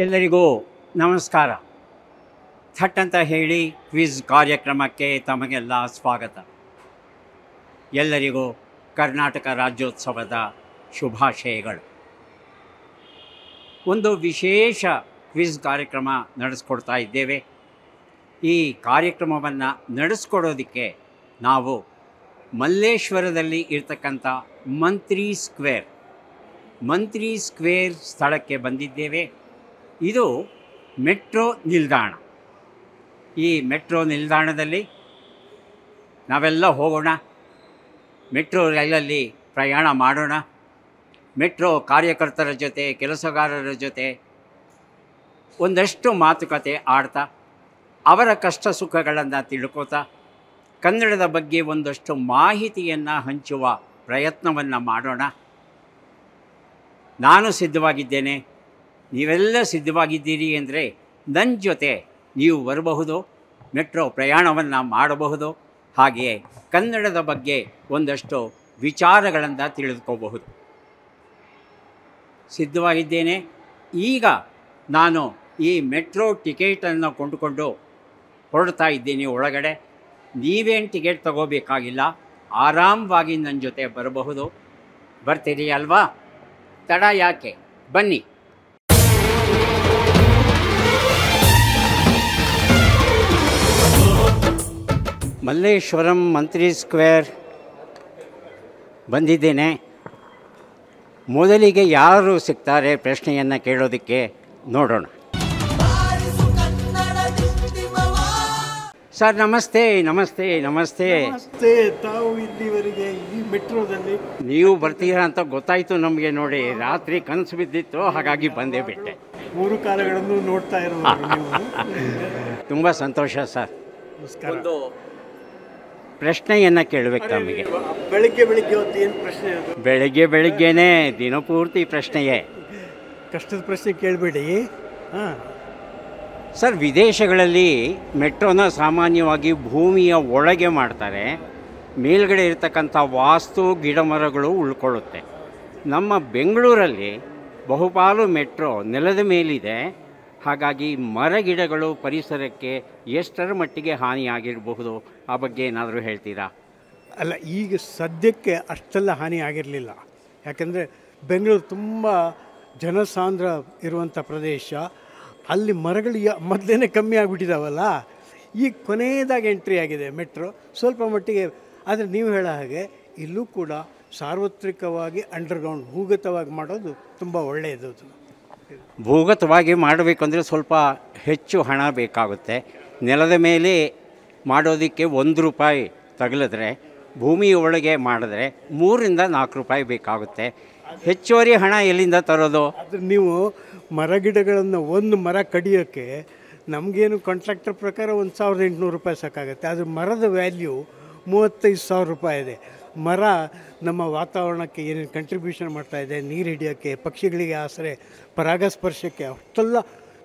ಎಲ್ಲರಿಗೂ ನಮಸ್ಕಾರ. ಥಟ್ ಅಂತ ಹೇಳಿ ಕ್ವಿಜ್ ಕಾರ್ಯಕ್ರಮಕ್ಕೆ ತಮಗೆಲ್ಲ ಸ್ವಾಗತ. ಎಲ್ಲರಿಗೂ ಕರ್ನಾಟಕ ರಾಜ್ಯೋತ್ಸವದ ಶುಭಾಶಯಗಳು. ಒಂದು ವಿಶೇಷ ಕ್ವಿಜ್ ಕಾರ್ಯಕ್ರಮ ನಡೆಸ್ಕೊಡ್ತಾ ಇದ್ದೇವೆ. ಈ ಕಾರ್ಯಕ್ರಮವನ್ನು ನಡೆಸ್ಕೊಡೋದಕ್ಕೆ ನಾವು ಮಲ್ಲೇಶ್ವರದಲ್ಲಿ ಇರ್ತಕ್ಕಂಥ ಮಂತ್ರಿ ಸ್ಕ್ವೇರ್ ಸ್ಥಳಕ್ಕೆ ಬಂದಿದ್ದೇವೆ. ಇದು ಮೆಟ್ರೋ ನಿಲ್ದಾಣ. ಈ ಮೆಟ್ರೋ ನಿಲ್ದಾಣದಲ್ಲಿ ನಾವೆಲ್ಲ ಹೋಗೋಣ, ಮೆಟ್ರೋ ರೈಲಲ್ಲಿ ಪ್ರಯಾಣ ಮಾಡೋಣ, ಮೆಟ್ರೋ ಕಾರ್ಯಕರ್ತರ ಜೊತೆ ಕೆಲಸಗಾರರ ಜೊತೆ ಒಂದಷ್ಟು ಮಾತುಕತೆ ಆಡ್ತಾ ಅವರ ಕಷ್ಟ ಸುಖಗಳನ್ನು ತಿಳ್ಕೋತಾ ಕನ್ನಡದ ಬಗ್ಗೆ ಒಂದಷ್ಟು ಮಾಹಿತಿಯನ್ನು ಹಂಚುವ ಪ್ರಯತ್ನವನ್ನು ಮಾಡೋಣ. ನಾನು ಸಿದ್ಧವಾಗಿದ್ದೇನೆ, ನೀವೆಲ್ಲ ಸಿದ್ಧವಾಗಿದ್ದೀರಿ ಅಂದರೆ ನನ್ನ ಜೊತೆ ನೀವು ಬರಬಹುದು, ಮೆಟ್ರೋ ಪ್ರಯಾಣವನ್ನು ಮಾಡಬಹುದು, ಹಾಗೆಯೇ ಕನ್ನಡದ ಬಗ್ಗೆ ಒಂದಷ್ಟು ವಿಚಾರಗಳನ್ನು ತಿಳಿದುಕೋಬಹುದು. ಸಿದ್ಧವಾಗಿದ್ದೇನೆ. ಈಗ ನಾನು ಈ ಮೆಟ್ರೋ ಟಿಕೆಟನ್ನು ಕೊಂಡುಕೊಂಡು ಹೊರಡ್ತಾ ಇದ್ದೀನಿ ಒಳಗಡೆ. ನೀವೇನು ಟಿಕೆಟ್ ತಗೋಬೇಕಾಗಿಲ್ಲ, ಆರಾಮವಾಗಿ ನನ್ನ ಜೊತೆ ಬರಬಹುದು. ಬರ್ತೀರಿ ಅಲ್ವಾ? ತಡ ಯಾಕೆ, ಬನ್ನಿ. ಮಲ್ಲೇಶ್ವರಂ ಮಂತ್ರಿ ಸ್ಕ್ವೇರ್ ಬಂದಿದ್ದೇನೆ. ಮೊದಲಿಗೆ ಯಾರು ಸಿಗ್ತಾರೆ ಪ್ರಶ್ನೆಯನ್ನು ಕೇಳೋದಕ್ಕೆ ನೋಡೋಣ. ಸರ್ ನಮಸ್ತೆ. ನಮಸ್ತೆ ನಮಸ್ತೆ ನಮಸ್ತೆ. ತಾವು ಇಲ್ಲಿವರೆಗೆ ಈ ಮೆಟ್ರೋದಲ್ಲಿ ನೀವು ಬರ್ತೀರಾ ಅಂತ ಗೊತ್ತಾಯಿತು ನಮಗೆ. ನೋಡಿ, ರಾತ್ರಿ ಕನಸು ಬಿದ್ದಿತ್ತು, ಹಾಗಾಗಿ ಬಂದೇ ಬಿಟ್ಟೆ. 3 ಕಾಲಗಳನ್ನು ನೋಡ್ತಾ ಇರೋದು ತುಂಬ ಸಂತೋಷ ಸರ್. ನಮಸ್ಕಾರ. ಒಂದು ಪ್ರಶ್ನೆಯನ್ನು ಕೇಳಬೇಕು ತಮಗೆ. ಬೆಳಿಗ್ಗೆ ಹೊತ್ತು ಏನು ಪ್ರಶ್ನೆ ಅದು? ಬೆಳಗ್ಗೆನೇ ದಿನಪೂರ್ತಿ ಪ್ರಶ್ನೆಯೇ. ಕಷ್ಟದ ಪ್ರಶ್ನೆ ಕೇಳಬೇಡಿ. ಹಾಂ ಸರ್, ವಿದೇಶಗಳಲ್ಲಿ ಮೆಟ್ರೋನ ಸಾಮಾನ್ಯವಾಗಿ ಭೂಮಿಯ ಒಳಗೆ ಮಾಡ್ತಾರೆ. ಮೇಲ್ಗಡೆ ಇರತಕ್ಕಂಥ ವಾಸ್ತು ಗಿಡ ಮರಗಳು ಉಳ್ಕೊಳ್ಳುತ್ತೆ. ನಮ್ಮ ಬೆಂಗಳೂರಲ್ಲಿ ಬಹುಪಾಲು ಮೆಟ್ರೋ ನೆಲದ ಮೇಲಿದೆ. ಹಾಗಾಗಿ ಮರ ಗಿಡಗಳು ಪರಿಸರಕ್ಕೆ ಎಷ್ಟರ ಮಟ್ಟಿಗೆ ಹಾನಿಯಾಗಿರಬಹುದು, ಆ ಬಗ್ಗೆ ಏನಾದರೂ ಹೇಳ್ತೀರಾ? ಅಲ್ಲ, ಈಗ ಸದ್ಯಕ್ಕೆ ಅಷ್ಟೆಲ್ಲ ಹಾನಿ ಆಗಿರಲಿಲ್ಲ. ಯಾಕಂದರೆ ಬೆಂಗಳೂರು ತುಂಬ ಜನಸಾಂದ್ರ ಇರುವಂಥ ಪ್ರದೇಶ. ಅಲ್ಲಿ ಮರಗಳು ಮೊದಲೇ ಕಮ್ಮಿ ಆಗಿಬಿಟ್ಟಿದ್ದಾವಲ್ಲ. ಈಗ ಕೊನೆಯದಾಗಿ ಎಂಟ್ರಿ ಆಗಿದೆ ಮೆಟ್ರೋ ಸ್ವಲ್ಪ ಮಟ್ಟಿಗೆ. ಆದರೆ ನೀವು ಹೇಳೋ ಹಾಗೆ ಇಲ್ಲೂ ಕೂಡ ಸಾರ್ವತ್ರಿಕವಾಗಿ ಅಂಡರ್ಗ್ರೌಂಡ್ ಭೂಗತವಾಗಿ ಮಾಡೋದು ತುಂಬ ಒಳ್ಳೆಯದು. ಭೂಗತವಾಗಿ ಮಾಡಬೇಕು ಅಂದರೆ ಸ್ವಲ್ಪ ಹೆಚ್ಚು ಹಣ ಬೇಕಾಗುತ್ತೆ. ನೆಲದ ಮೇಲೆ ಮಾಡೋದಕ್ಕೆ ₹1 ತಗಲಿದ್ರೆ, ಭೂಮಿಯ ಒಳಗೆ ಮಾಡಿದ್ರೆ 3 ರಿಂದ 4 ರೂಪಾಯಿ ಬೇಕಾಗುತ್ತೆ. ಹೆಚ್ಚುವರಿ ಹಣ ಎಲ್ಲಿಂದ ತರೋದು? ಆದರೆ ನೀವು ಮರಗಿಡಗಳನ್ನು ಒಂದು ಮರ ಕಡಿಯೋಕ್ಕೆ ನಮಗೇನು ಕಾಂಟ್ರಾಕ್ಟರ್ ಪ್ರಕಾರ 1,800 ರೂಪಾಯಿ ಸಾಕಾಗುತ್ತೆ. ಆದರೆ ಮರದ ವ್ಯಾಲ್ಯೂ 35,000 ರೂಪಾಯಿ ಇದೆ. ಮರ ನಮ್ಮ ವಾತಾವರಣಕ್ಕೆ ಏನೇನು ಕಂಟ್ರಿಬ್ಯೂಷನ್ ಮಾಡ್ತಾಯಿದೆ, ನೀರು ಹಿಡಿಯೋಕ್ಕೆ, ಪಕ್ಷಿಗಳಿಗೆ ಆಸರೆ, ಪರಾಗಸ್ಪರ್ಶಕ್ಕೆ, ಅಷ್ಟೆಲ್ಲ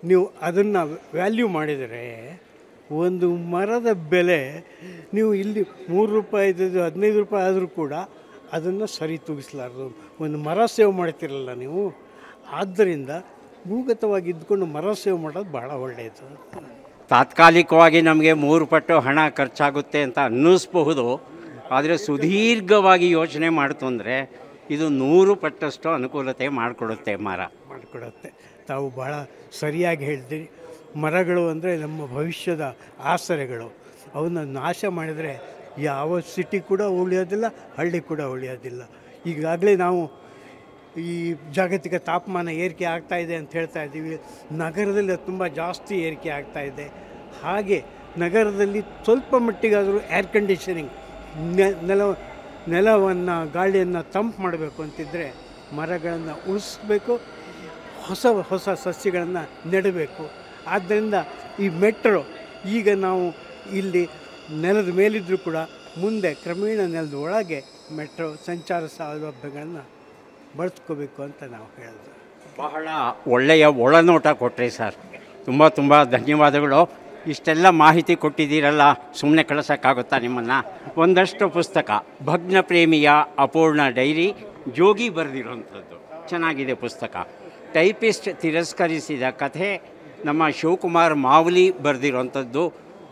ನೀವು ಅದನ್ನು ವ್ಯಾಲ್ಯೂ ಮಾಡಿದರೆ ಒಂದು ಮರದ ಬೆಲೆ ನೀವು ಇಲ್ಲಿ 3 ರೂಪಾಯಿ ಇದ್ದದ್ದು 15 ರೂಪಾಯಿ ಆದರೂ ಕೂಡ ಅದನ್ನು ಸರಿ ತೂಗಿಸಲಾರದು. ಒಂದು ಮರ ಸೇವ್ ಮಾಡ್ತಿರಲ್ಲ ನೀವು. ಆದ್ದರಿಂದ ಭೂಗತವಾಗಿ ಇದ್ದುಕೊಂಡು ಮರ ಸೇವ್ ಮಾಡೋದು ಭಾಳ ಒಳ್ಳೆಯದು. ತಾತ್ಕಾಲಿಕವಾಗಿ ನಮಗೆ 3 ಪಟ್ಟು ಹಣ ಖರ್ಚಾಗುತ್ತೆ ಅಂತ ಅನ್ನಿಸ್ಬಹುದು. ಆದರೆ ಸುದೀರ್ಘವಾಗಿ ಯೋಚನೆ ಮಾಡ್ತು ಅಂದರೆ ಇದು 100 ಪಟ್ಟಷ್ಟು ಅನುಕೂಲತೆ ಮಾಡಿಕೊಡುತ್ತೆ. ಮಾಡಿಕೊಡುತ್ತೆ. ತಾವು ಭಾಳ ಸರಿಯಾಗಿ ಹೇಳ್ತೀರಿ. ಮರಗಳು ಅಂದರೆ ನಮ್ಮ ಭವಿಷ್ಯದ ಆಸರೆಗಳು. ಅವನ್ನ ನಾಶ ಮಾಡಿದರೆ ಯಾವ ಸಿಟಿ ಕೂಡ ಉಳಿಯೋದಿಲ್ಲ, ಹಳ್ಳಿ ಕೂಡ ಉಳಿಯೋದಿಲ್ಲ. ಈಗಾಗಲೇ ನಾವು ಈ ಜಾಗತಿಕ ತಾಪಮಾನ ಏರಿಕೆ ಆಗ್ತಾಯಿದೆ ಅಂತ ಹೇಳ್ತಾ ಇದ್ದೀವಿ. ನಗರದಲ್ಲಿ ತುಂಬ ಜಾಸ್ತಿ ಏರಿಕೆ ಆಗ್ತಾಯಿದೆ. ಹಾಗೆ ನಗರದಲ್ಲಿ ಸ್ವಲ್ಪ ಮಟ್ಟಿಗಾದರೂ ಏರ್ ಕಂಡೀಷನಿಂಗ್, ನೆಲವನ್ನು ಗಾಳಿಯನ್ನು ತಂಪು ಮಾಡಬೇಕು ಅಂತಿದ್ದರೆ ಮರಗಳನ್ನು ಉಳಿಸ್ಬೇಕು, ಹೊಸ ಸಸ್ಯಗಳನ್ನು ನೆಡಬೇಕು. ಆದ್ದರಿಂದ ಈ ಮೆಟ್ರೋ ಈಗ ನಾವು ಇಲ್ಲಿ ನೆಲದ ಮೇಲಿದ್ದರೂ ಕೂಡ ಮುಂದೆ ಕ್ರಮೇಣ ನೆಲದ ಒಳಗೆ ಮೆಟ್ರೋ ಸಂಚಾರ ಸೌಲಭ್ಯಗಳನ್ನು ಬಳಸ್ಕೋಬೇಕು ಅಂತ ನಾವು ಹೇಳಿದ್ವಿ. ಬಹಳ ಒಳ್ಳೆಯ ಒಳನೋಟ ಕೊಟ್ಟರೆ ಸರ್. ತುಂಬ ಧನ್ಯವಾದಗಳು. ಇಷ್ಟೆಲ್ಲ ಮಾಹಿತಿ ಕೊಟ್ಟಿದ್ದೀರಲ್ಲ, ಸುಮ್ಮನೆ ಕಳಿಸೋಕ್ಕಾಗುತ್ತಾ ನಿಮ್ಮನ್ನು? ಒಂದಷ್ಟು ಪುಸ್ತಕ, ಭಗ್ನ ಪ್ರೇಮಿಯ ಅಪೂರ್ಣ ಡೈರಿ, ಜೋಗಿ ಬರೆದಿರೋಂಥದ್ದು ಚೆನ್ನಾಗಿದೆ ಪುಸ್ತಕ. ಟೈಪಿಸ್ಟ್ ತಿರಸ್ಕರಿಸಿದ ಕಥೆ ನಮ್ಮ ಶಿವಕುಮಾರ್ ಮಾವಲಿ ಬರೆದಿರುವಂಥದ್ದು.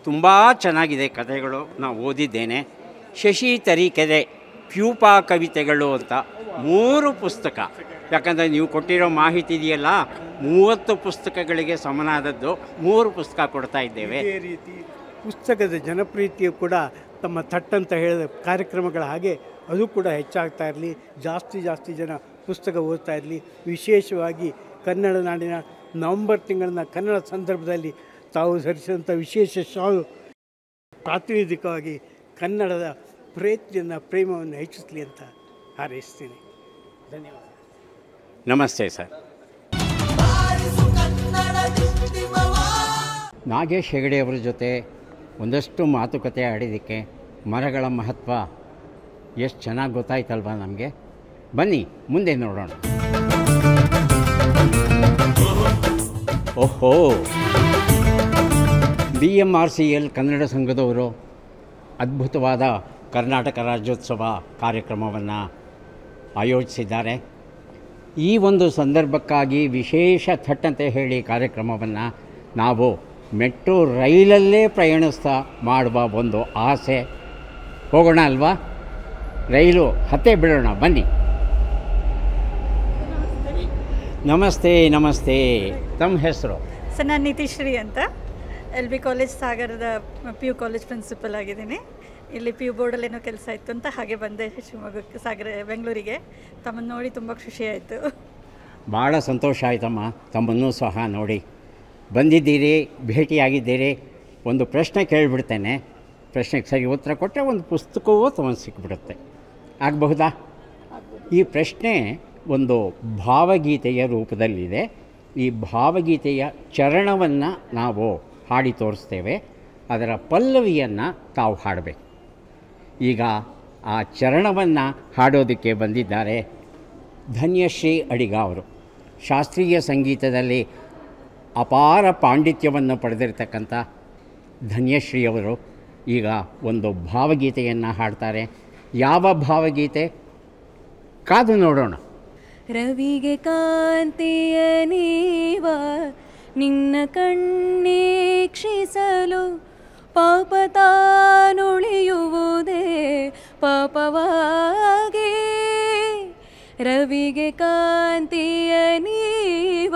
ತುಂಬ ಚೆನ್ನಾಗಿದೆ ಕಥೆಗಳು, ನಾವು ಓದಿದ್ದೇನೆ. ಶಶಿ ತರೀಕೆರೆ ಪ್ಯೂಪಾ ಕವಿತೆಗಳು ಅಂತ 3 ಪುಸ್ತಕ. ಯಾಕಂದರೆ ನೀವು ಕೊಟ್ಟಿರೋ ಮಾಹಿತಿ ಇದೆಯಲ್ಲ, 30 ಪುಸ್ತಕಗಳಿಗೆ ಸಮನಾದದ್ದು 3 ಪುಸ್ತಕ ಕೊಡ್ತಾ ಇದ್ದೇವೆ. ಇದೇ ರೀತಿ ಪುಸ್ತಕದ ಜನಪ್ರಿಯತೆಯು ಕೂಡ ತಮ್ಮ ಥಟ್ಟಂತ ಹೇಳಿದ ಕಾರ್ಯಕ್ರಮಗಳ ಹಾಗೆ ಅದು ಕೂಡ ಹೆಚ್ಚಾಗ್ತಾ ಇರಲಿ, ಜಾಸ್ತಿ ಜನ ಪುಸ್ತಕ ಓದ್ತಾ ಇರಲಿ. ವಿಶೇಷವಾಗಿ ಕನ್ನಡ ನಾಡಿನ ನವಂಬರ್ ತಿಂಗಳಿನ ಕನ್ನಡ ಸಂದರ್ಭದಲ್ಲಿ ತಾವು ಧರಿಸಿದಂಥ ವಿಶೇಷ ಶಾಲು ಪ್ರಾತಿನಿಧಿಕವಾಗಿ ಕನ್ನಡದ ಪ್ರೀತಿಯನ್ನು ಪ್ರೇಮವನ್ನು ಹೆಚ್ಚಿಸಲಿ ಅಂತ ಹಾರೈಸ್ತೀನಿ. ಧನ್ಯವಾದ. ನಮಸ್ತೆ ಸರ್. ನಾಗೇಶ್ ಹೆಗಡೆಯವರ ಜೊತೆ ಒಂದಷ್ಟು ಮಾತುಕತೆ ಆಡಿದ್ದಕ್ಕೆ ಮರಗಳ ಮಹತ್ವ ಎಷ್ಟು ಚೆನ್ನಾಗಿ ಗೊತ್ತಾಯ್ತಲ್ವ ನಮಗೆ. ಬನ್ನಿ ಮುಂದೆ ನೋಡೋಣ. ಓಹೋ, BMRCL ಕನ್ನಡ ಸಂಘದವರು ಅದ್ಭುತವಾದ ಕರ್ನಾಟಕ ರಾಜ್ಯೋತ್ಸವ ಕಾರ್ಯಕ್ರಮವನ್ನು ಆಯೋಜಿಸಿದ್ದಾರೆ. ಈ ಒಂದು ಸಂದರ್ಭಕ್ಕಾಗಿ ವಿಶೇಷ ಥಟ್ಟಂತೆ ಹೇಳಿ ಕಾರ್ಯಕ್ರಮವನ್ನು ನಾವು ಮೆಟ್ರೋ ರೈಲಲ್ಲೇ ಪ್ರಯಾಣಿಸ್ತಾ ಮಾಡುವ ಒಂದು ಆಸೆ. ಹೋಗೋಣ ಅಲ್ವಾ? ರೈಲು ಹತ್ತೇ ಬಿಡೋಣ, ಬನ್ನಿ. ನಮಸ್ತೆ. ನಮಸ್ತೆ. ತಮ್ಮ ಹೆಸರು? ಸರ್, ನಾನು ನಿತೀಶ್ರೀ ಅಂತ, LB ಕಾಲೇಜ್ ಸಾಗರದ PU ಕಾಲೇಜ್ ಪ್ರಿನ್ಸಿಪಲ್ ಆಗಿದ್ದೀನಿ. ಇಲ್ಲಿ PU ಬೋರ್ಡಲ್ಲೇನೋ ಕೆಲಸ ಇತ್ತು ಅಂತ ಹಾಗೆ ಬಂದೆ ಶಿವಮೊಗ್ಗಕ್ಕೆ, ಬೆಂಗಳೂರಿಗೆ. ತಮ್ಮನ್ನು ನೋಡಿ ತುಂಬ ಖುಷಿಯಾಯಿತು. ಭಾಳ ಸಂತೋಷ ಆಯ್ತಮ್ಮ, ತಮ್ಮನ್ನೂ ಸಹ ನೋಡಿ. ಬಂದಿದ್ದೀರಿ, ಭೇಟಿಯಾಗಿದ್ದೀರಿ. ಒಂದು ಪ್ರಶ್ನೆ ಕೇಳಿಬಿಡ್ತೇನೆ, ಪ್ರಶ್ನೆಗೆ ಸರಿ ಉತ್ತರ ಕೊಟ್ಟರೆ ಒಂದು ಪುಸ್ತಕವೂ ತಮಗೆ ಸಿಕ್ಕಿಬಿಡುತ್ತೆ. ಆಗಬಹುದಾ? ಈ ಪ್ರಶ್ನೆ ಒಂದು ಭಾವಗೀತೆಯ ರೂಪದಲ್ಲಿದೆ. ಈ ಭಾವಗೀತೆಯ ಚರಣವನ್ನು ನಾವು ಹಾಡಿ ತೋರಿಸ್ತೇವೆ, ಅದರ ಪಲ್ಲವಿಯನ್ನು ತಾವು ಹಾಡಬೇಕು. ಈಗ ಆ ಚರಣವನ್ನು ಹಾಡೋದಕ್ಕೆ ಬಂದಿದ್ದಾರೆ ಧನ್ಯಶ್ರೀ ಅಡಿಗ ಅವರು. ಶಾಸ್ತ್ರೀಯ ಸಂಗೀತದಲ್ಲಿ ಅಪಾರ ಪಾಂಡಿತ್ಯವನ್ನು ಪಡೆದಿರತಕ್ಕಂಥ ಧನ್ಯಶ್ರೀಯವರು ಈಗ ಒಂದು ಭಾವಗೀತೆಯನ್ನು ಹಾಡ್ತಾರೆ. ಯಾವ ಭಾವಗೀತೆ? ಕಾದು ನೋಡೋಣ. ರವಿಗೆ ಕಾಂತಿಯ ನೀವ ನಿನ್ನ ಕಣ್ಣೀಕ್ಷಿಸಲು ಪಾಪ ತಾನುಳಿಯುವುದೇ ಪಾಪವಾಗಿ. ರವಿಗೆ ಕಾಂತಿಯ ನೀವ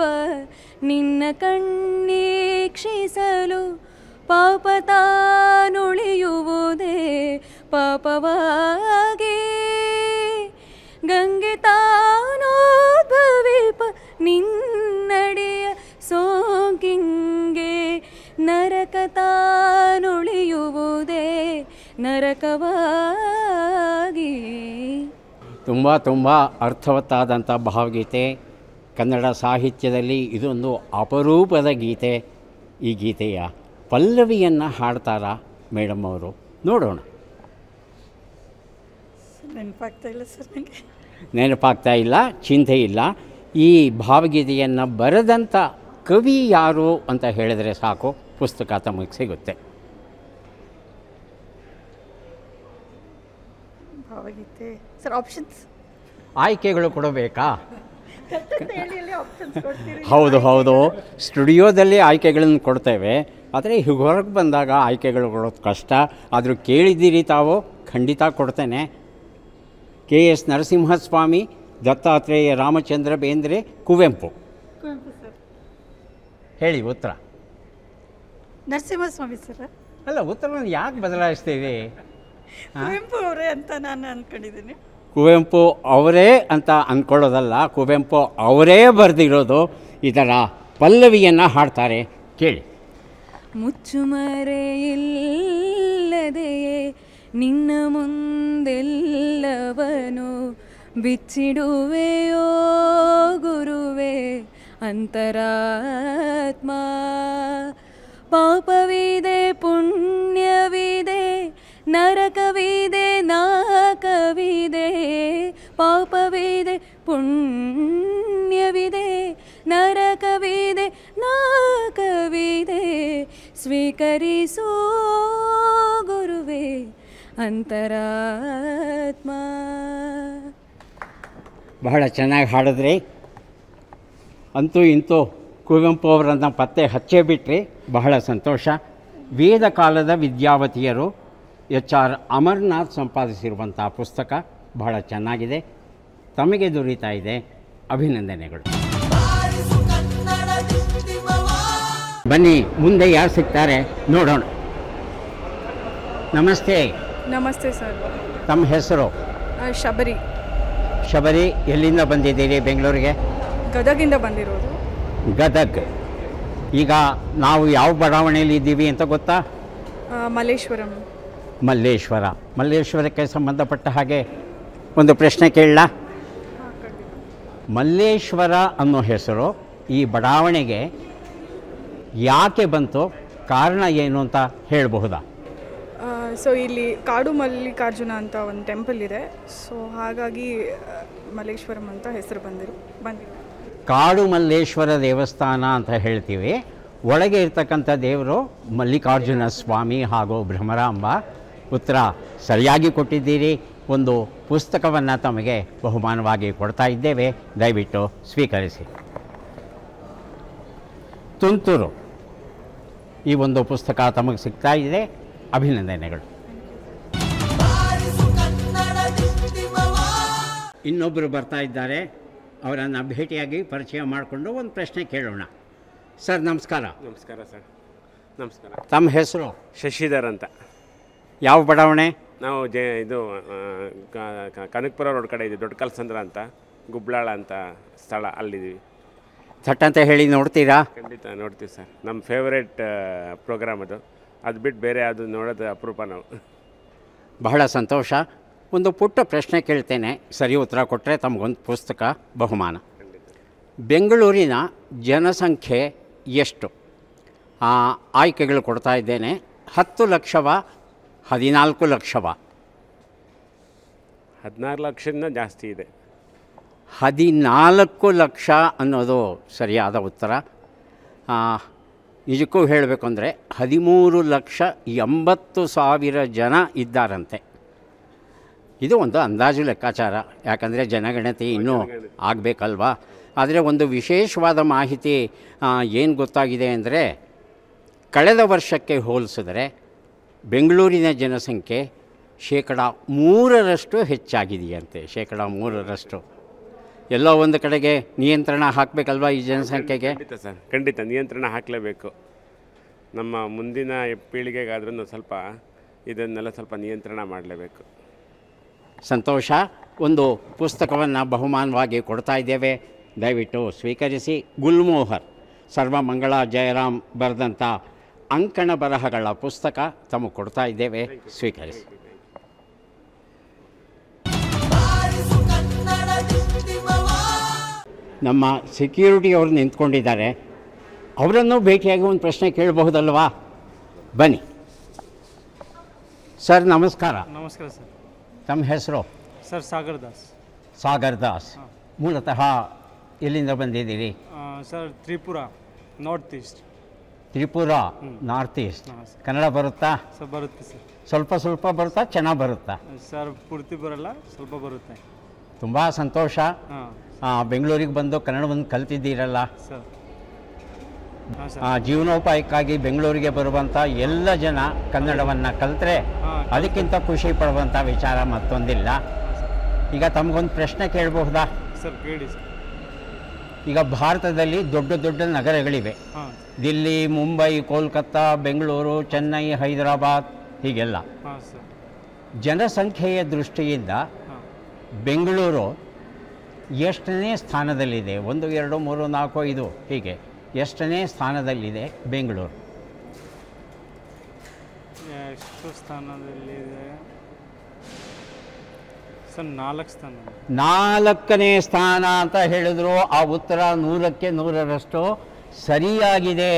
ನಿನ್ನ ಕಣ್ಣೀಕ್ಷಿಸಲು ಪಾಪ ತಾನುಳಿಯುವುದೇ ಪಾಪವಾಗಿ. ಗಂಗೆ ತಾನೋದ್ಭವಿಪ ನಿನ್ನಡಿಯ ಸೋಂಕಿಂಗೆ ನರಕ ತಾನುಳಿಯುವುದೇ ನರಕವಾಗಿ. ತುಂಬ ಅರ್ಥವತ್ತಾದಂಥ ಭಾವಗೀತೆ. ಕನ್ನಡ ಸಾಹಿತ್ಯದಲ್ಲಿ ಇದೊಂದು ಅಪರೂಪದ ಗೀತೆ. ಈ ಗೀತೆಯ ಪಲ್ಲವಿಯನ್ನು ಹಾಡ್ತಾರಾ ಮೇಡಮ್ ಅವರು? ನೋಡೋಣ. ನೆನಪಾಗ್ತಾ ಇಲ್ಲ ಸರ್ ನನಗೆ. ನೆನಪಾಗ್ತಾ ಇಲ್ಲ, ಚಿಂತೆ ಇಲ್ಲ. ಈ ಭಾವಗೀತೆಯನ್ನು ಬರೆದಂಥ ಕವಿ ಯಾರು ಅಂತ ಹೇಳಿದರೆ ಸಾಕು, ಪುಸ್ತಕ ತಮಗೆ ಸಿಗುತ್ತೆ. ಭಾವಗೀತೆ ಸರ್, ಆಪ್ಷನ್ಸ್ ಆಯ್ಕೆಗಳು ಕೊಡಬೇಕಾ? ಹೌದು, ಸ್ಟುಡಿಯೋದಲ್ಲಿ ಆಯ್ಕೆಗಳನ್ನು ಕೊಡ್ತೇವೆ, ಆದರೆ ಹೊರಗೆ ಬಂದಾಗ ಆಯ್ಕೆಗಳು ಕೊಡೋದು ಕಷ್ಟ. ಆದರೂ ಕೇಳಿದ್ದೀರಿ ತಾವು, ಖಂಡಿತ ಕೊಡ್ತೇನೆ. KS ನರಸಿಂಹಸ್ವಾಮಿ, ದತ್ತಾತ್ರೇಯ ರಾಮಚಂದ್ರ ಬೇಂದ್ರೆ, ಕುವೆಂಪು. ಸರ್. ಹೇಳಿ ಉತ್ತರ. ನರಸಿಂಹಸ್ವಾಮಿ ಸರ್. ಅಲ್ಲ, ಉತ್ತರವನ್ನು ಯಾಕೆ ಬದಲಾಯಿಸ್ತೀವಿ? ಕುವೆಂಪು ಅವರೇ ಅಂತ ನಾನು ಅಂದ್ಕೊಂಡಿದ್ದೀನಿ. ಕುವೆಂಪು ಅವರೇ ಅಂತ ಅಂದ್ಕೊಳ್ಳೋದಲ್ಲ, ಕುವೆಂಪು ಅವರೇ ಬರೆದಿರೋದು. ಇದರ ಪಲ್ಲವಿಯನ್ನು ಹಾಡ್ತಾರೆ, ಕೇಳಿ. ಮುಚ್ಚುಮರೆಯಿಲ್ಲದೆಯೇ ನಿನ್ನ ಮುಂದೆಲ್ಲವನು ಬಿಚ್ಚಿಡುವೆಯೋ ಗುರುವೇ ಅಂತರಾತ್ಮ. ಪಾಪವಿದೆ ಪುಣ್ಯವಿದೆ ನರಕವಿದೆ ನಾಕವಿದೆ. ಪಾಪವಿದೆ ಪುಣ್ಯವಿದೆ ನರಕವಿದೆ ನಾಕವಿದೆ. ಸ್ವೀಕರಿಸೋ ಗುರುವೇ ಅಂತರಾತ್ಮ. ಬಹಳ ಚೆನ್ನಾಗಿ ಹಾಡಿದ್ರಿ. ಅಂತೂ ಇಂತೂ ಕುವೆಂಪು ಅವರನ್ನು ಪತ್ತೆ ಹಚ್ಚೇ ಬಿಟ್ಟರೆ ಬಹಳ ಸಂತೋಷ. ವೇದ ಕಾಲದ ವಿದ್ಯಾವತಿಯರು HR ಅಮರ್ನಾಥ್ ಸಂಪಾದಿಸಿರುವಂಥ ಪುಸ್ತಕ ಬಹಳ ಚೆನ್ನಾಗಿದೆ. ತಮಗೆ ದೊರೀತಾ ಇದೆ. ಅಭಿನಂದನೆಗಳು. ಬನ್ನಿ, ಮುಂದೆ ಯಾರು ಸಿಗ್ತಾರೆ ನೋಡೋಣ. ನಮಸ್ತೆ. ನಮಸ್ತೆ ಸರ್. ತಮ್ಮ ಹೆಸರು? ಶಬರಿ. ಶಬರಿ, ಎಲ್ಲಿಂದ ಬಂದಿದ್ದೀರಿ ಬೆಂಗಳೂರಿಗೆ? ಗದಗಿಂದ ಬಂದಿರೋದು. ಗದಗ್. ಈಗ ನಾವು ಯಾವ ಬಡಾವಣೆಯಲ್ಲಿ ಇದ್ದೀವಿ ಅಂತ ಗೊತ್ತಾ? ಮಲ್ಲೇಶ್ವರಂ. ಮಲ್ಲೇಶ್ವರ. ಮಲ್ಲೇಶ್ವರಕ್ಕೆ ಸಂಬಂಧಪಟ್ಟ ಹಾಗೆ ಒಂದು ಪ್ರಶ್ನೆ ಕೇಳಲ್ಲ? ಮಲ್ಲೇಶ್ವರ ಅನ್ನೋ ಹೆಸರು ಈ ಬಡಾವಣೆಗೆ ಯಾಕೆ ಬಂತು, ಕಾರಣ ಏನು ಅಂತ ಹೇಳಬಹುದಾ? ಸೊ ಇಲ್ಲಿ ಕಾಡು ಮಲ್ಲಿಕಾರ್ಜುನ ಅಂತ ಒಂದು ಟೆಂಪಲ್ ಇದೆ. ಸೊ ಹಾಗಾಗಿ ಮಲ್ಲೇಶ್ವರಂ ಅಂತ ಹೆಸರು ಬಂದಿರೋ. ಕಾಡು ಮಲ್ಲೇಶ್ವರ ದೇವಸ್ಥಾನ ಅಂತ ಹೇಳ್ತೀವಿ. ಒಳಗೆ ಇರ್ತಕ್ಕಂಥ ದೇವರು ಮಲ್ಲಿಕಾರ್ಜುನ ಸ್ವಾಮಿ ಹಾಗೂ ಭ್ರಮರಾಂಬ. ಉತ್ತರ ಸರಿಯಾಗಿ ಕೊಟ್ಟಿದ್ದೀರಿ. ಒಂದು ಪುಸ್ತಕವನ್ನು ತಮಗೆ ಬಹುಮಾನವಾಗಿ ಕೊಡ್ತಾ ಇದ್ದೇವೆ, ದಯವಿಟ್ಟು ಸ್ವೀಕರಿಸಿ. ತುಂತುರು ಈ ಒಂದು ಪುಸ್ತಕ ತಮಗೆ ಸಿಗ್ತಾ ಇದೆ. ಅಭಿನಂದನೆಗಳು. ಇನ್ನೊಬ್ಬರು ಬರ್ತಾ ಇದ್ದಾರೆ, ಅವರನ್ನು ಭೇಟಿಯಾಗಿ ಪರಿಚಯ ಮಾಡಿಕೊಂಡು ಒಂದು ಪ್ರಶ್ನೆ ಕೇಳೋಣ. ಸರ್ ನಮಸ್ಕಾರ. ನಮಸ್ಕಾರ ಸರ್. ನಮಸ್ಕಾರ. ತಮ್ಮ ಹೆಸರು? ಶಶಿಧರ್ ಅಂತ. ಯಾವ ಬಡಾವಣೆ? ನಾವು ಇದು ಕನಕಪುರ ರೋಡ್ ಕಡೆ ಇದೆ, ದೊಡ್ಡ ಕಲ್ಸಂದ್ರ ಅಂತ, ಗುಬ್ಲಾಳ ಅಂತ ಸ್ಥಳ, ಅಲ್ಲಿದ್ದೀವಿ. ಥಟ್ಟಂತ ಹೇಳಿ ನೋಡ್ತೀರಾ? ಖಂಡಿತ ನೋಡ್ತೀವಿ ಸರ್. ನಮ್ಮ ಫೇವ್ರೇಟ್ ಪ್ರೋಗ್ರಾಮ್ ಅದು. ಅದು ಬಿಟ್ಟು ಬೇರೆ ಅದು ನೋಡೋದು ಅಪರೂಪ ನಾವು. ಬಹಳ ಸಂತೋಷ. ಒಂದು ಪುಟ್ಟ ಪ್ರಶ್ನೆ ಕೇಳ್ತೇನೆ, ಸರಿ ಉತ್ತರ ಕೊಟ್ಟರೆ ತಮಗೊಂದು ಪುಸ್ತಕ ಬಹುಮಾನ. ಬೆಂಗಳೂರಿನ ಜನಸಂಖ್ಯೆ ಎಷ್ಟು? ಆಯ್ಕೆಗಳು ಕೊಡ್ತಾ ಇದ್ದೇನೆ. 10 ಲಕ್ಷವ, 14 ಲಕ್ಷವ? 14 ಲಕ್ಷದಿಂದ ಜಾಸ್ತಿ ಇದೆ. 14 ಲಕ್ಷ ಅನ್ನೋದು ಸರಿಯಾದ ಉತ್ತರ. ನಿಜಕ್ಕೂ ಹೇಳಬೇಕು ಅಂದರೆ 13,80,000 ಜನ ಇದ್ದಾರಂತೆ. ಇದು ಒಂದು ಅಂದಾಜು ಲೆಕ್ಕಾಚಾರ, ಯಾಕಂದರೆ ಜನಗಣತಿ ಇನ್ನೂ ಆಗಬೇಕಲ್ವಾ. ಆದರೆ ಒಂದು ವಿಶೇಷವಾದ ಮಾಹಿತಿ ಏನು ಗೊತ್ತಾಗಿದೆ ಅಂದರೆ, ಕಳೆದ ವರ್ಷಕ್ಕೆ ಹೋಲಿಸಿದರೆ ಬೆಂಗಳೂರಿನ ಜನಸಂಖ್ಯೆ 3% ಹೆಚ್ಚಾಗಿದೆಯಂತೆ. 3%. ಎಲ್ಲೋ ಒಂದು ಕಡೆಗೆ ನಿಯಂತ್ರಣ ಹಾಕಬೇಕಲ್ವಾ ಈ ಜನಸಂಖ್ಯೆಗೆ? ಖಂಡಿತ ಸರ್, ಖಂಡಿತ ನಿಯಂತ್ರಣ ಹಾಕಲೇಬೇಕು. ನಮ್ಮ ಮುಂದಿನ ಪೀಳಿಗೆಗಾದ್ರೂ ಸ್ವಲ್ಪ ಇದನ್ನೆಲ್ಲ ಸ್ವಲ್ಪ ನಿಯಂತ್ರಣ ಮಾಡಲೇಬೇಕು. ಸಂತೋಷ. ಒಂದು ಪುಸ್ತಕವನ್ನು ಬಹುಮಾನವಾಗಿ ಕೊಡ್ತಾ ಇದ್ದೇವೆ, ದಯವಿಟ್ಟು ಸ್ವೀಕರಿಸಿ. ಗುಲ್ಮೋಹರ್, ಸರ್ವಮಂಗಳ ಜಯರಾಮ್ ಬರೆದಂಥ ಅಂಕಣ ಬರಹಗಳ ಪುಸ್ತಕ ತಮಗೆ ಕೊಡ್ತಾ ಇದ್ದೇವೆ, ಸ್ವೀಕರಿಸಿ. ನಮ್ಮ ಸೆಕ್ಯೂರಿಟಿಯವರು ನಿಂತ್ಕೊಂಡಿದ್ದಾರೆ, ಅವರನ್ನು ಭೇಟಿಯಾಗಿ ಒಂದು ಪ್ರಶ್ನೆ ಕೇಳಬಹುದಲ್ವಾ? ಬನ್ನಿ. ಸರ್ ನಮಸ್ಕಾರ. ನಮಸ್ಕಾರ ಸರ್. ತಮ್ಮ ಹೆಸರು? ಸರ್ ಸಾಗರ್ ದಾಸ್. ಸಾಗರ್ ದಾಸ್. ಮೂಲತಃ ಎಲ್ಲಿಂದ ಬಂದಿದ್ದೀರಿ? Sir Tripura, north East. Tripura, north East. ಹಾಂ ಸರ್. ಕನ್ನಡ ಬರುತ್ತಾ? ಸರ್ ಬರುತ್ತೆ ಸರ್. ಸ್ವಲ್ಪ ಬರುತ್ತಾ, ಚೆನ್ನಾಗಿ ಬರುತ್ತಾ? ಸರ್ ಪೂರ್ತಿ ಬರಲ್ಲ, ಸ್ವಲ್ಪ ಬರುತ್ತೆ. ತುಂಬ ಸಂತೋಷ. ಹಾಂ ಬೆಂಗಳೂರಿಗೆ ಬಂದು ಕನ್ನಡವನ್ನು ಕಲ್ತಿದ್ದೀರಲ್ಲ. ಸರ್. ಹಾಂ ಸರ್. ಜೀವನೋಪಾಯಕ್ಕಾಗಿ ಬೆಂಗಳೂರಿಗೆ ಬರುವಂಥ ಎಲ್ಲ ಜನ ಕನ್ನಡವನ್ನು ಕಲಿತ್ರೆ ಅದಕ್ಕಿಂತ ಖುಷಿ ಪಡುವಂಥ ವಿಚಾರ ಮತ್ತೊಂದಿಲ್ಲ. ಈಗ ತಮಗೊಂದು ಪ್ರಶ್ನೆ ಕೇಳಬಹುದಾ? ಸರ್ ಕೇಳಿ ಸರ್. ಈಗ ಭಾರತದಲ್ಲಿ ದೊಡ್ಡ ದೊಡ್ಡ ನಗರಗಳಿವೆ. ಹಾಂ ದಿಲ್ಲಿ, ಮುಂಬೈ, ಕೋಲ್ಕತ್ತಾ, ಬೆಂಗಳೂರು, ಚೆನ್ನೈ, ಹೈದರಾಬಾದ್, ಹೀಗೆಲ್ಲ. ಹಾಂ ಸರ್. ಜನಸಂಖ್ಯೆಯ ದೃಷ್ಟಿಯಿಂದ ಹಾಂ ಬೆಂಗಳೂರು ಎಷ್ಟನೇ ಸ್ಥಾನದಲ್ಲಿದೆ? 1, 2, 3, 4, 5 ಹೀಗೆ ಎಷ್ಟನೇ ಸ್ಥಾನದಲ್ಲಿದೆ ಬೆಂಗಳೂರು? ಎಷ್ಟು ಸ್ಥಾನದಲ್ಲಿದೆ ಸರ್? 4 ಸ್ಥಾನ. 4ನೇ ಸ್ಥಾನ ಅಂತ ಹೇಳಿದ್ರು ಆ ಉತ್ತರ 100ಕ್ಕೆ 100ರಷ್ಟು ಸರಿಯಾಗಿದೆ.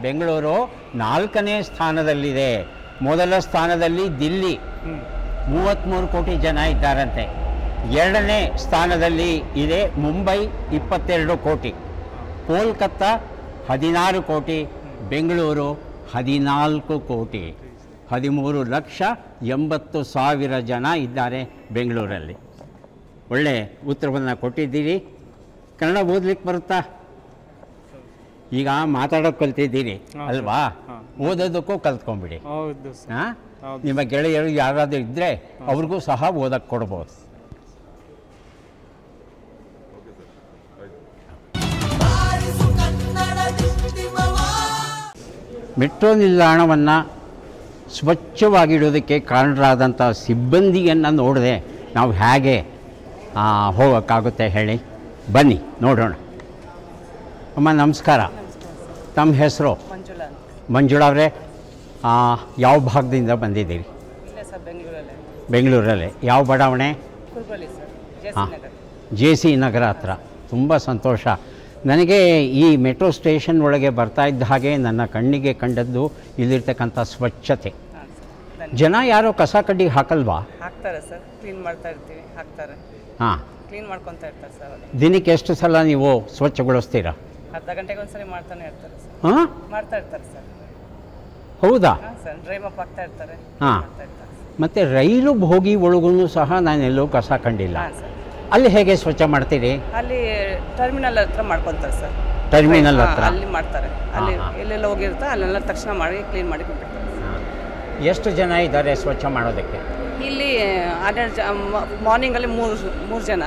ಬೆಂಗಳೂರು 4ನೇ ಸ್ಥಾನದಲ್ಲಿದೆ. ಮೊದಲ ಸ್ಥಾನದಲ್ಲಿ ದಿಲ್ಲಿ, 33 ಕೋಟಿ ಜನ ಇದ್ದಾರಂತೆ. 2ನೇ ಸ್ಥಾನದಲ್ಲಿ ಇದೆ ಮುಂಬೈ, 22 ಕೋಟಿ. ಕೋಲ್ಕತ್ತಾ 16 ಕೋಟಿ. ಬೆಂಗಳೂರು 14 ಕೋಟಿ. 13,80,000 ಜನ ಇದ್ದಾರೆ ಬೆಂಗಳೂರಲ್ಲಿ. ಒಳ್ಳೆ ಉತ್ತರವನ್ನು ಕೊಟ್ಟಿದ್ದೀರಿ. ಕನ್ನಡ ಓದಲಿಕ್ಕೆ ಬರುತ್ತಾ? ಈಗ ಮಾತಾಡೋಕೆ ಕಲ್ತಿದ್ದೀರಿ ಅಲ್ವಾ? ಓದೋದಕ್ಕೂ ಕಲ್ತ್ಕೊಂಬಿಡಿ. ಹೌದು ಸರ್. ಹಾಂ, ನಿಮ್ಮ ಗೆಳೆಯರು ಯಾರಾದರೂ ಇದ್ದರೆ ಅವ್ರಿಗೂ ಸಹ ಓದಕ್ಕೆ ಕೊಡ್ಬೋದು. ಮೆಟ್ರೋ ನಿಲ್ದಾಣವನ್ನು ಸ್ವಚ್ಛವಾಗಿಡೋದಕ್ಕೆ ಕಾರಣರಾದಂಥ ಸಿಬ್ಬಂದಿಯನ್ನು ನೋಡದೆ ನಾವು ಹೇಗೆ ಹೋಗೋಕ್ಕಾಗುತ್ತೆ ಹೇಳಿ? ಬನ್ನಿ ನೋಡೋಣ. ಅಮ್ಮ ನಮಸ್ಕಾರ. ತಮ್ಮ ಹೆಸರು? ಮಂಜುಳಾ ಅವರೇ, ಯಾವ ಭಾಗದಿಂದ ಬಂದಿದ್ದೀರಿ? ಬೆಂಗಳೂರಲ್ಲೇ. ಯಾವ ಬಡಾವಣೆ? ಹಾಂ, JC ನಗರ ಹತ್ರ. ತುಂಬ ಸಂತೋಷ. ನನಗೆ ಈ ಮೆಟ್ರೋ ಸ್ಟೇಷನ್ ಒಳಗೆ ಬರ್ತಾ ಇದ್ದ ಹಾಗೆ ನನ್ನ ಕಣ್ಣಿಗೆ ಕಂಡದ್ದು ಇಲ್ಲಿರ್ತಕ್ಕಂಥ ಸ್ವಚ್ಛತೆ. ಜನ ಯಾರೋ ಕಸ ಕಡ್ಡಿ ಹಾಕಲ್ವಾ? ಹಾಕ್ತಾರೆ ಸರ್, ಕ್ಲೀನ್ ಮಾಡ್ತಾ ಇರ್ತೀವಿ, ಹಾಕ್ತಾರೆ. ಹಾಂ, ಕ್ಲೀನ್ ಮಾಡ್ಕೊತಾ ಇರ್ತಾರೆ ಸರ್. ದಿನಕ್ಕೆ ಎಷ್ಟು ಸಲ ನೀವು ಸ್ವಚ್ಛಗೊಳಿಸ್ತೀರಾ? ಅರ್ಧ ಗಂಟೆಗೆ ಒಂದ್ಸರಿ ಮಾಡ್ತಾನೆ ಇರ್ತಾರೆ ಸರ್. ಹಾಂ, ಮಾಡ್ತಾ ಇರ್ತಾರೆ ಸರ್. ಹೌದಾ? ಹಾಂ ಸರ್, ಡ್ರೈಮ್ ಅಪ್ ಆಗ್ತಾ ಇರ್ತಾರೆ. ಹಾಂ, ಮಾಡ್ತಾ ಇರ್ತಾರೆ ಸರ್. ಮತ್ತು ರೈಲು ಭೋಗಿ ಒಳಗೂ ಸಹ ನಾನೆಲ್ಲೂ ಕಸ ಕಂಡಿಲ್ಲ. ಹಾಂ ಸರ್. ಅಲ್ಲಿ ಹೇಗೆ ಸ್ವಚ್ಛ ಮಾಡ್ತೀರಿ? ಅಲ್ಲಿ ಟರ್ಮಿನಲ್ ಹತ್ರ ಮಾಡ್ಕೊತಾರೆ ಸರ್. ಟರ್ಮಿನಲ್ ಹತ್ರ? ಅಲ್ಲಿ ಮಾಡ್ತಾರೆ. ಅಲ್ಲಿ ಎಲ್ಲೆಲ್ಲ ಹೋಗಿರ್ತಾ ಅಲ್ಲೆಲ್ಲ ತಕ್ಷಣ ಮಾಡಿ ಕ್ಲೀನ್ ಮಾಡಿ ಕೊಟ್ಟಿರ್ತಾರೆ. ಎಷ್ಟು ಜನ ಇದ್ದಾರೆ ಸ್ವಚ್ಛ ಮಾಡೋದಕ್ಕೆ? ಇಲ್ಲಿ 12 ಮಾರ್ನಿಂಗಲ್ಲಿ ಮೂರು ಜನ,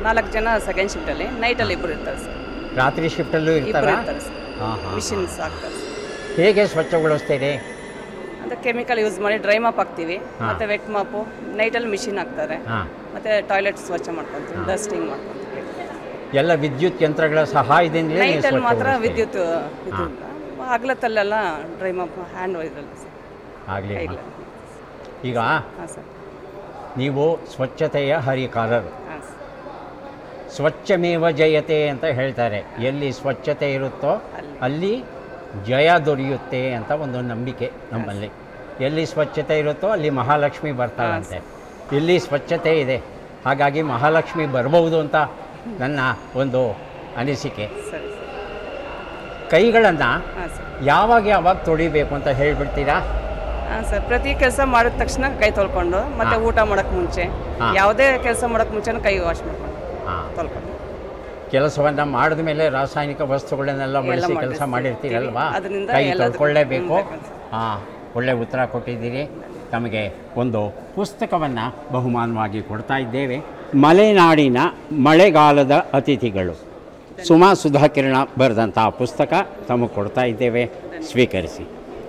4 ಜನ ಸೆಕೆಂಡ್ ಶಿಫ್ಟಲ್ಲಿ, ನೈಟಲ್ಲಿ 2 ಇರ್ತಾರೆ ಸರ್. ರಾತ್ರಿ ಶಿಫ್ಟಲ್ಲೂ 2 ಇರ್ತಾರೆ? ಇರ್ತಾರೆ ಸರ್. ಮಿಷಿನ್ಸ್ ಹಾಕ್ತಾರೆ ಸರ್. ಹೇಗೆ ಸ್ವಚ್ಛಗೊಳಿಸ್ತೀರಿ? ಅಂದರೆ ಕೆಮಿಕಲ್ ಯೂಸ್ ಮಾಡಿ ಡ್ರೈ ಮಾಪ್ ಹಾಕ್ತೀವಿ, ಮತ್ತು ವೆಟ್ ಮಾಪು ನೈಟಲ್ಲಿ ಮಿಷಿನ್ ಹಾಕ್ತಾರೆ, ಮತ್ತು ಟಾಯ್ಲೆಟ್ ಸ್ವಚ್ಛ ಮಾಡ್ಕೊತೀವಿ, ಡಸ್ಟಿಂಗ್ ಮಾಡ್ಕೊತೀವಿ. ಎಲ್ಲ ವಿದ್ಯುತ್ ಯಂತ್ರಗಳ ಸಹಾಯದಿಂದ ನೈಟಲ್ಲಿ ಮಾತ್ರ ವಿದ್ಯುತ್ ಹಗಲತ್ತಲ್ಲೆಲ್ಲ ಡ್ರೈ ಮಾಪ್ ಹ್ಯಾಂಡ್ ಇರಲ್ಲ ಸರ್. ಆಗಲಿ. ಈಗ ಹಾಂ ಸರ್. ನೀವು ಸ್ವಚ್ಛತೆಯ ಹರಿಕಾರರು. ಹಾಂ ಸರ್. ಸ್ವಚ್ಛಮೇವ ಜಯತೆ ಅಂತ ಹೇಳ್ತಾರೆ. ಎಲ್ಲಿ ಸ್ವಚ್ಛತೆ ಇರುತ್ತೋ ಅಲ್ಲಿ ಜಯ ದೊರೆಯುತ್ತೆ ಅಂತ ಒಂದು ನಂಬಿಕೆ ನಮ್ಮಲ್ಲಿ. ಎಲ್ಲಿ ಸ್ವಚ್ಛತೆ ಇರುತ್ತೋ ಅಲ್ಲಿ ಮಹಾಲಕ್ಷ್ಮಿ ಬರ್ತಾಳಂತೆ. ಇಲ್ಲಿ ಸ್ವಚ್ಛತೆ ಇದೆ, ಹಾಗಾಗಿ ಮಹಾಲಕ್ಷ್ಮಿ ಬರ್ಬೋದು ಅಂತ ನನ್ನ ಒಂದು ಅನಿಸಿಕೆ. ಕೈಗಳನ್ನು ಯಾವಾಗ ತೊಳಿಬೇಕು ಅಂತ ಹೇಳಿಬಿಡ್ತೀರಾ? ಹಾಂ ಸರ್, ಪ್ರತಿ ಕೆಲಸ ಮಾಡಿದ ತಕ್ಷಣ ಕೈ ತೊಳ್ಕೊಂಡು, ಮತ್ತು ಊಟ ಮಾಡೋಕ್ಕೆ ಮುಂಚೆ, ಯಾವುದೇ ಕೆಲಸ ಮಾಡೋಕ್ಕೆ ಮುಂಚೆನೂ ಕೈ ವಾಶ್ ಮಾಡ್ಕೊಂಡು ತೊಳ್ಕೊಂಡು. ಕೆಲಸವನ್ನು ಮಾಡಿದ ಮೇಲೆ ರಾಸಾಯನಿಕ ವಸ್ತುಗಳನ್ನೆಲ್ಲ ಬಳಸಿ ಕೆಲಸ ಮಾಡಿರ್ತೀರಲ್ವಾ, ಕೈ ತೊಳ್ಕೊಳ್ಳೇಬೇಕು. ಹಾಂ, ಒಳ್ಳೆ ಉತ್ತರ ಕೊಟ್ಟಿದ್ದೀರಿ. ತಮಗೆ ಒಂದು ಪುಸ್ತಕವನ್ನು ಬಹುಮಾನವಾಗಿ ಕೊಡ್ತಾ ಇದ್ದೇವೆ. ಮಲೆನಾಡಿನ ಮಳೆಗಾಲದ ಅತಿಥಿಗಳು, ಸುಮಾ ಸುಧಾಕಿರಣ ಬರೆದಂಥ ಪುಸ್ತಕ ತಮಗೆ ಕೊಡ್ತಾ ಇದ್ದೇವೆ, ಸ್ವೀಕರಿಸಿ.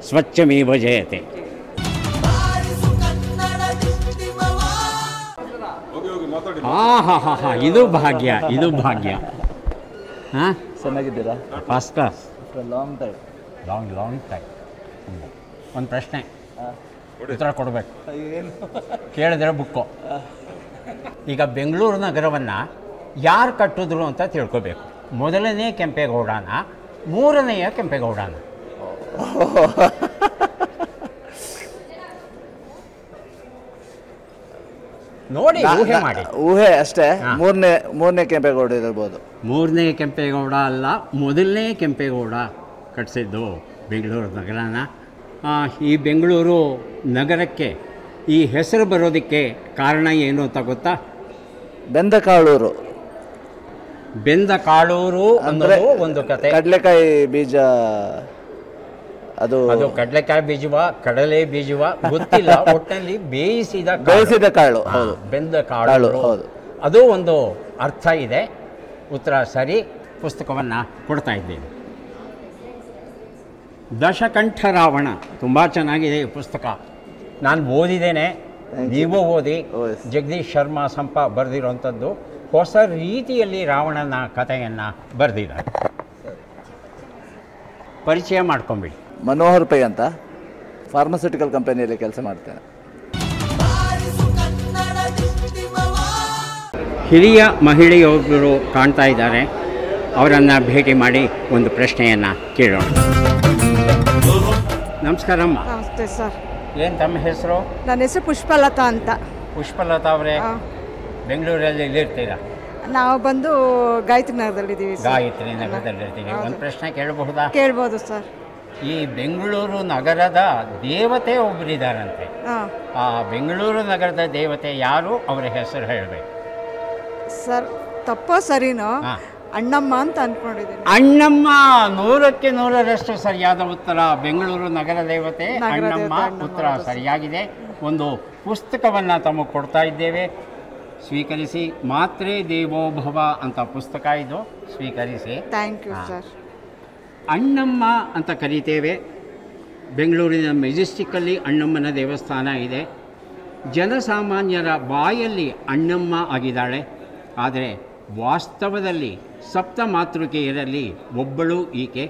ಸ್ವಚ್ಛಮೇವ ಜಯತೆ. ಹಾಂ, ಇದು ಭಾಗ್ಯ, ಇದು ಭಾಗ್ಯ. ಹಾಂ, ಚೆನ್ನಾಗಿದ್ದೀರಾ? First class. Long time. Long time. ಒಂದು ಪ್ರಶ್ನೆ, ಉತ್ತರ ಕೊಡಬೇಕು. ಕೇಳಿದ್ರೆ ಬುಕ್ಕು. ಈಗ ಬೆಂಗಳೂರು ನಗರವನ್ನು ಯಾರು ಕಟ್ಟಿದ್ರು ಅಂತ ತಿಳ್ಕೊಬೇಕು. ಮೊದಲನೇ ಕೆಂಪೇಗೌಡನ, ಮೂರನೆಯ ಕೆಂಪೇಗೌಡನ? ನೋಡಿ ಊಹೆ ಮಾಡಿ. ಊಹೆ ಅಷ್ಟೇ. ಮೂರನೇ ಕೆಂಪೇಗೌಡ ಇರ್ಬೋದು. ಮೂರನೇ ಕೆಂಪೇಗೌಡ ಅಲ್ಲ, ಮೊದಲನೇ ಕೆಂಪೇಗೌಡ ಕಟ್ಟಿಸಿದ್ದು ಬೆಂಗಳೂರು ನಗರನ. ಈ ಬೆಂಗಳೂರು ನಗರಕ್ಕೆ ಈ ಹೆಸರು ಬರೋದಕ್ಕೆ ಕಾರಣ ಏನು ಅಂತ ಗೊತ್ತಾ? ಬೆಂದಕಾಳೂರು. ಬೆಂದಕಾಳೂರು ಅಂದರೆ ಒಂದು ಕತೆ. ಕಡಲೆಕಾಯಿ ಬೀಜ, ಅದು ಕಡಲೆಕಾಯಿ ಬೀಜವ ಕಡಲೆ ಬೀಜವ ಗೊತ್ತಿಲ್ಲ, ಒಟ್ಟಿನಲ್ಲಿ ಬೇಯಿಸಿದ ಕಾಳು. ಬೆಂದ ಕಾಳು, ಹೌದು. ಅದು ಒಂದು ಅರ್ಥ ಇದೆ. ಉತ್ತರ ಸರಿ. ಪುಸ್ತಕವನ್ನು ಕೊಡ್ತಾ ಇದ್ದೇನೆ. ದಶಕಂಠ ರಾವಣ, ತುಂಬ ಚೆನ್ನಾಗಿದೆ ಈ ಪುಸ್ತಕ. ನಾನು ಓದಿದ್ದೇನೆ, ನೀವು ಓದಿ. ಜಗದೀಶ್ ಶರ್ಮಾ ಸಂಪ ಬರೆದಿರೋಂಥದ್ದು. ಹೊಸ ರೀತಿಯಲ್ಲಿ ರಾವಣನ ಕಥೆಯನ್ನು ಬರೆದಿದ್ದಾರೆ. ಪರಿಚಯ ಮಾಡ್ಕೊಂಬಿಡಿ. ಮನೋಹರ್ ಪೈ ಅಂತ, ಫಾರ್ಮಸ್ಯೂಟಿಕಲ್ ಕಂಪನಿಯಲ್ಲಿ ಕೆಲಸ ಮಾಡ್ತೇನೆ. ಹಿರಿಯ ಮಹಿಳೆಯೊಬ್ಬರು ಕಾಣ್ತಾ ಇದ್ದಾರೆ, ಅವರನ್ನು ಭೇಟಿ ಮಾಡಿ ಒಂದು ಪ್ರಶ್ನೆಯನ್ನು ಕೇಳೋಣ. ನಮಸ್ಕಾರಮ್ಮ. ನಮಸ್ತೆ ಸರ್. ಏನು ತಮ್ಮ ಹೆಸರು? ನನ್ನ ಹೆಸರು ಪುಷ್ಪಲತಾ ಅಂತ. ಪುಷ್ಪಲತಾ ಅವರೇ, ಬೆಂಗಳೂರಲ್ಲಿ ಎಲ್ಲಿರ್ತೀರಾ? ನಾವು ಬಂದು ಗಾಯತ್ರಿ ನಗರದಲ್ಲಿದ್ದೀವಿ. ಗಾಯತ್ರಿ ನಗರದಲ್ಲಿರ್ತೀವಿ. ಒಂದು ಪ್ರಶ್ನೆ ಕೇಳಬಹುದಾ? ಕೇಳ್ಬೋದು ಸರ್. ಈ ಬೆಂಗಳೂರು ನಗರದ ದೇವತೆ ಒಬ್ಬರಿದ್ದಾರಂತೆ. ಆ ಬೆಂಗಳೂರು ನಗರದ ದೇವತೆ ಯಾರು? ಅವರ ಹೆಸರು ಹೇಳಬೇಕು ಸರ್. ತಪ್ಪೋ ಸರಿನೋ, ಅಣ್ಣಮ್ಮ ಅಂತ ಅಂದ್ಕೊಂಡಿದ್ದೀನಿ. ಅಣ್ಣಮ್ಮ 100ಕ್ಕೆ 100ರಷ್ಟು ಸರಿಯಾದ ಉತ್ತರ. ಬೆಂಗಳೂರು ನಗರ ದೇವತೆ ಅಣ್ಣಮ್ಮ ಉತ್ತರ ಸರಿಯಾಗಿದೆ. ಒಂದು ಪುಸ್ತಕವನ್ನು ತಮಗೆ ಕೊಡ್ತಾ ಇದ್ದೇವೆ, ಸ್ವೀಕರಿಸಿ. ಮಾತ್ರೇ ದೇವೋಭವ ಅಂತ ಪುಸ್ತಕ ಇದು, ಸ್ವೀಕರಿಸಿ. Thank you sir. ಅಣ್ಣಮ್ಮ ಅಂತ ಕರೀತೇವೆ. ಬೆಂಗಳೂರಿನ ಮೆಜೆಸ್ಟಿಕ್ಕಲ್ಲಿ ಅಣ್ಣಮ್ಮನ ದೇವಸ್ಥಾನ ಇದೆ. ಜನಸಾಮಾನ್ಯರ ಬಾಯಲ್ಲಿ ಅಣ್ಣಮ್ಮ ಆಗಿದ್ದಾಳೆ. ಆದರೆ ವಾಸ್ತವದಲ್ಲಿ ಸಪ್ತ ಮಾತೃಕೆಯರಲ್ಲಿ ಒಬ್ಬಳು ಈಕೆ.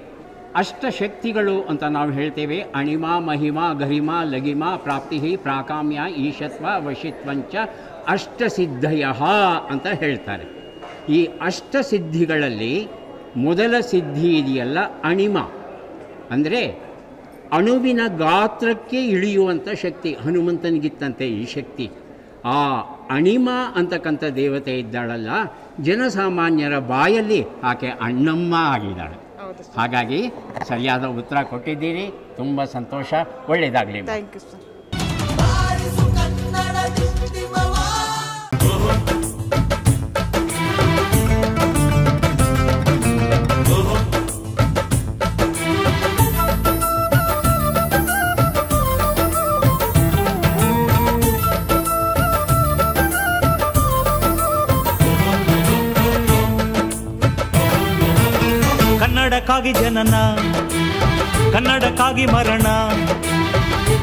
ಅಷ್ಟಶಕ್ತಿಗಳು ಅಂತ ನಾವು ಹೇಳ್ತೇವೆ. ಅಣಿಮ, ಮಹಿಮ, ಗರಿಮ, ಲಗಿಮ, ಪ್ರಾಪ್ತಿ, ಪ್ರಾಕಾಮ್ಯ, ಈಶತ್ವ, ವಶಿತ್ವಂಚ ಅಷ್ಟಸಿದ್ಧಯ ಅಂತ ಹೇಳ್ತಾರೆ. ಈ ಅಷ್ಟಸಿದ್ಧಿಗಳಲ್ಲಿ ಮೊದಲ ಸಿದ್ಧಿ ಇದೆಯಲ್ಲ, ಅಣಿಮ, ಅಂದರೆ ಅಣುವಿನ ಗಾತ್ರಕ್ಕೆ ಇಳಿಯುವಂಥ ಶಕ್ತಿ. ಹನುಮಂತನಿಗಿತ್ತಂತೆ ಈ ಶಕ್ತಿ. ಆ ಅಣಿಮ ಅಂತಕ್ಕಂಥ ದೇವತೆ ಇದ್ದಾಳಲ್ಲ, ಜನಸಾಮಾನ್ಯರ ಬಾಯಲ್ಲಿ ಆಕೆ ಅಣ್ಣಮ್ಮ ಆಗಿದ್ದಾಳೆ. ಹಾಗಾಗಿ ಸರಿಯಾದ ಉತ್ತರ ಕೊಟ್ಟಿದ್ದೀರಿ. ತುಂಬ ಸಂತೋಷ, ಒಳ್ಳೆಯದಾಗಲಿ. Thank you sir. ಕನ್ನಡಕ್ಕಾಗಿ ಜನನ, ಕನ್ನಡಕ್ಕಾಗಿ ಮರಣ,